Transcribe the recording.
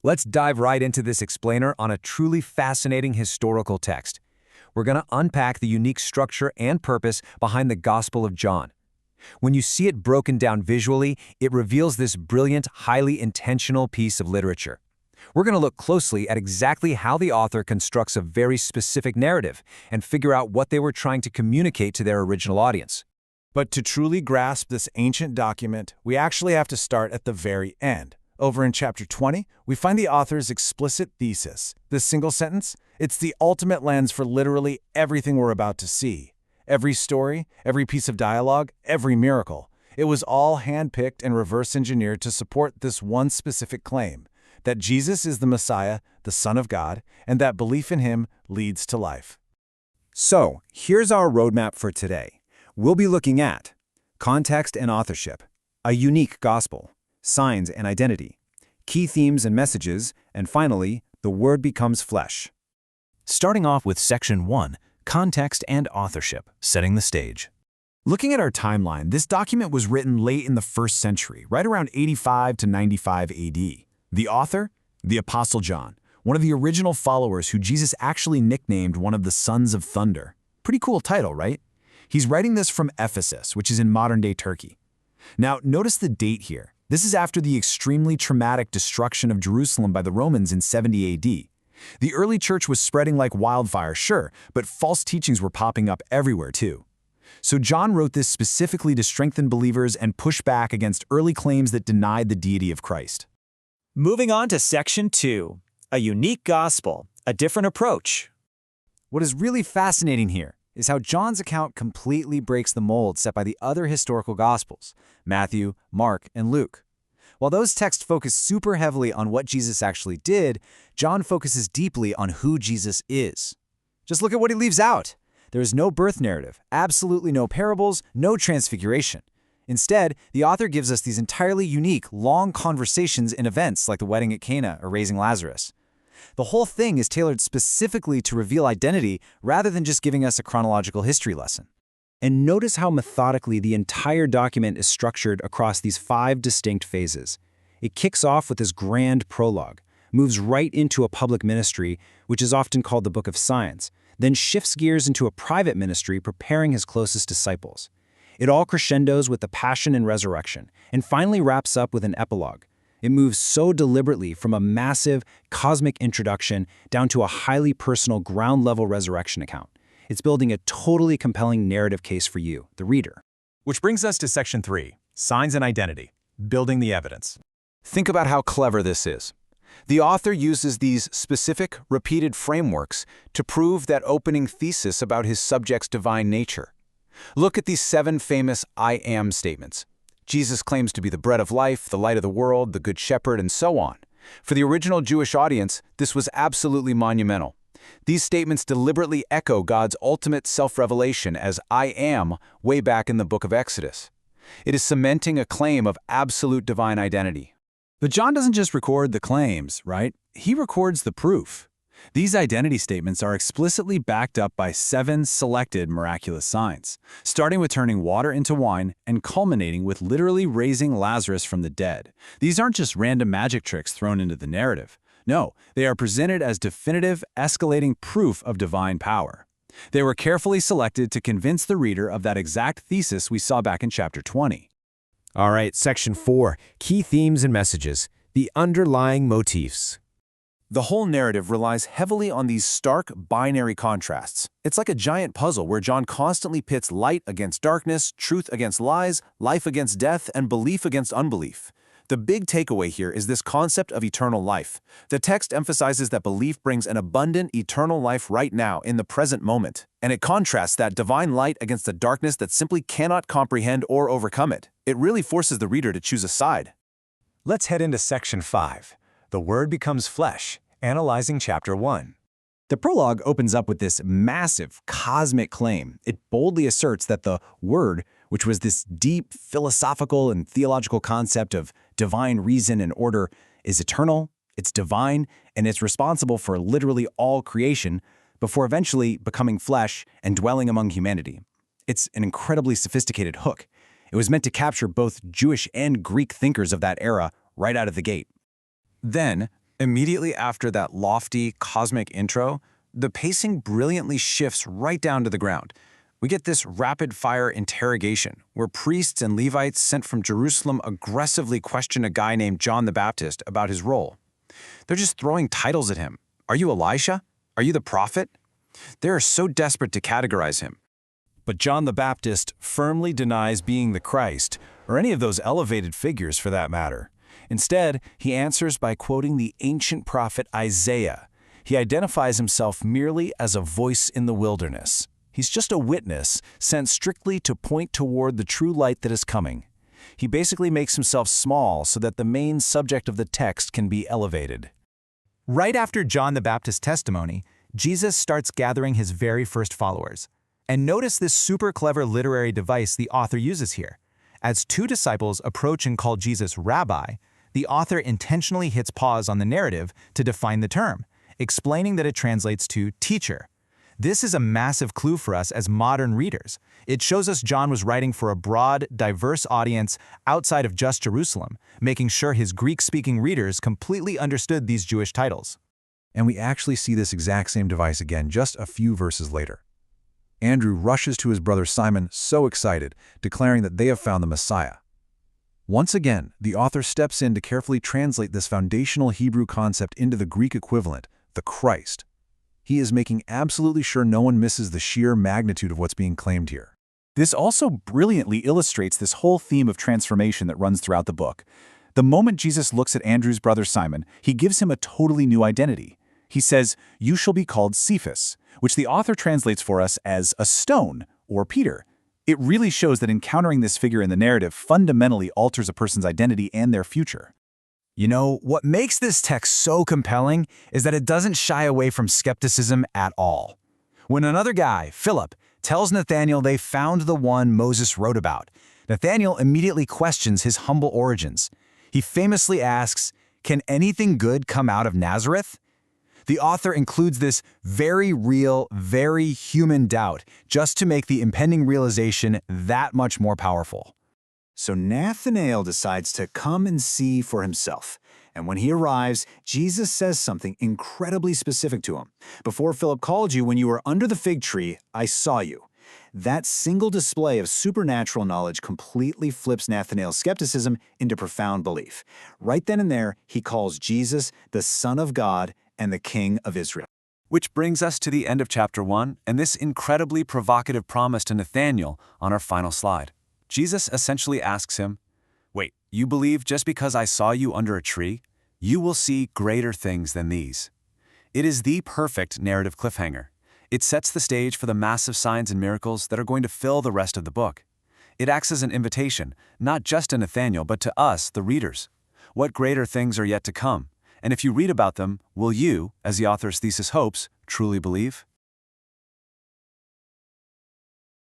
Let's dive right into this explainer on a truly fascinating historical text. We're going to unpack the unique structure and purpose behind the Gospel of John. When you see it broken down visually, it reveals this brilliant, highly intentional piece of literature. We're going to look closely at exactly how the author constructs a very specific narrative and figure out what they were trying to communicate to their original audience. But to truly grasp this ancient document, we actually have to start at the very end. Over in chapter 20, we find the author's explicit thesis. This single sentence, it's the ultimate lens for literally everything we're about to see. Every story, every piece of dialogue, every miracle. It was all handpicked and reverse-engineered to support this one specific claim, that Jesus is the Messiah, the Son of God, and that belief in him leads to life. So, here's our roadmap for today. We'll be looking at context and authorship, a unique gospel, signs and identity, key themes and messages, and finally, the Word becomes flesh. Starting off with Section 1, Context and Authorship, setting the stage. Looking at our timeline, this document was written late in the 1st century, right around 85 to 95 AD. The author? The Apostle John, one of the original followers who Jesus actually nicknamed one of the Sons of Thunder. Pretty cool title, right? He's writing this from Ephesus, which is in modern-day Turkey. Now, notice the date here. This is after the extremely traumatic destruction of Jerusalem by the Romans in 70 AD. The early church was spreading like wildfire, sure, but false teachings were popping up everywhere too. So John wrote this specifically to strengthen believers and push back against early claims that denied the deity of Christ. Moving on to Section 2, a unique gospel, a different approach. What is really fascinating here is how John's account completely breaks the mold set by the other historical Gospels, Matthew, Mark, and Luke. While those texts focus super heavily on what Jesus actually did, John focuses deeply on who Jesus is. Just look at what he leaves out. There is no birth narrative, absolutely no parables, no transfiguration. Instead, the author gives us these entirely unique, long conversations in events like the wedding at Cana or raising Lazarus. The whole thing is tailored specifically to reveal identity rather than just giving us a chronological history lesson. And notice how methodically the entire document is structured across these 5 distinct phases. It kicks off with this grand prologue, moves right into a public ministry, which is often called the Book of Science, then shifts gears into a private ministry preparing his closest disciples. It all crescendos with the passion and resurrection, and finally wraps up with an epilogue. It moves so deliberately from a massive, cosmic introduction down to a highly personal ground-level resurrection account. It's building a totally compelling narrative case for you, the reader. Which brings us to Section 3, Signs and Identity, building the evidence. Think about how clever this is. The author uses these specific, repeated frameworks to prove that opening thesis about his subject's divine nature. Look at these 7 famous I am statements. Jesus claims to be the bread of life, the light of the world, the good shepherd, and so on. For the original Jewish audience, this was absolutely monumental. These statements deliberately echo God's ultimate self-revelation as I am way back in the book of Exodus. It is cementing a claim of absolute divine identity. But John doesn't just record the claims, right? He records the proof. These identity statements are explicitly backed up by 7 selected miraculous signs, starting with turning water into wine and culminating with literally raising Lazarus from the dead. These aren't just random magic tricks thrown into the narrative. No, they are presented as definitive, escalating proof of divine power. They were carefully selected to convince the reader of that exact thesis we saw back in chapter 20. All right, Section 4, Key Themes and Messages, the underlying motifs. The whole narrative relies heavily on these stark binary contrasts. It's like a giant puzzle where John constantly pits light against darkness, truth against lies, life against death, and belief against unbelief. The big takeaway here is this concept of eternal life. The text emphasizes that belief brings an abundant eternal life right now in the present moment, and it contrasts that divine light against the darkness that simply cannot comprehend or overcome it. It really forces the reader to choose a side. Let's head into Section 5, The Word Becomes Flesh, analyzing Chapter 1. The prologue opens up with this massive cosmic claim. It boldly asserts that the Word, which was this deep philosophical and theological concept of divine reason and order, is eternal, it's divine, and it's responsible for literally all creation before eventually becoming flesh and dwelling among humanity. It's an incredibly sophisticated hook. It was meant to capture both Jewish and Greek thinkers of that era right out of the gate. Then, Immediately after that lofty, cosmic intro, the pacing brilliantly shifts right down to the ground. We get this rapid-fire interrogation, where priests and Levites sent from Jerusalem aggressively question a guy named John the Baptist about his role. They're just throwing titles at him. Are you Elisha? Are you the prophet? They are so desperate to categorize him. But John the Baptist firmly denies being the Christ, or any of those elevated figures for that matter. Instead, he answers by quoting the ancient prophet Isaiah. He identifies himself merely as a voice in the wilderness. He's just a witness sent strictly to point toward the true light that is coming. He basically makes himself small so that the main subject of the text can be elevated. Right after John the Baptist's testimony, Jesus starts gathering his very first followers. And notice this super clever literary device the author uses here. As two disciples approach and call Jesus Rabbi, the author intentionally hits pause on the narrative to define the term, explaining that it translates to teacher. This is a massive clue for us as modern readers. It shows us John was writing for a broad, diverse audience outside of just Jerusalem, making sure his Greek-speaking readers completely understood these Jewish titles. And we actually see this exact same device again just a few verses later. Andrew rushes to his brother Simon, so excited, declaring that they have found the Messiah. Once again, the author steps in to carefully translate this foundational Hebrew concept into the Greek equivalent, the Christ. He is making absolutely sure no one misses the sheer magnitude of what's being claimed here. This also brilliantly illustrates this whole theme of transformation that runs throughout the book. The moment Jesus looks at Andrew's brother Simon, he gives him a totally new identity. He says, "You shall be called Cephas," which the author translates for us as a stone or Peter. It really shows that encountering this figure in the narrative fundamentally alters a person's identity and their future. You know, what makes this text so compelling is that it doesn't shy away from skepticism at all. When another guy, Philip, tells Nathanael they found the one Moses wrote about, Nathanael immediately questions his humble origins. He famously asks, "Can anything good come out of Nazareth?" The author includes this very real, very human doubt just to make the impending realization that much more powerful. So Nathanael decides to come and see for himself. And when he arrives, Jesus says something incredibly specific to him. "Before Philip called you when you were under the fig tree, I saw you." That single display of supernatural knowledge completely flips Nathanael's skepticism into profound belief. Right then and there, he calls Jesus the Son of God and the King of Israel. Which brings us to the end of chapter 1 and this incredibly provocative promise to Nathanael on our final slide. Jesus essentially asks him, "Wait, you believe just because I saw you under a tree? You will see greater things than these." It is the perfect narrative cliffhanger. It sets the stage for the massive signs and miracles that are going to fill the rest of the book. It acts as an invitation, not just to Nathanael, but to us, the readers. What greater things are yet to come? And if you read about them, will you, as the author's thesis hopes, truly believe?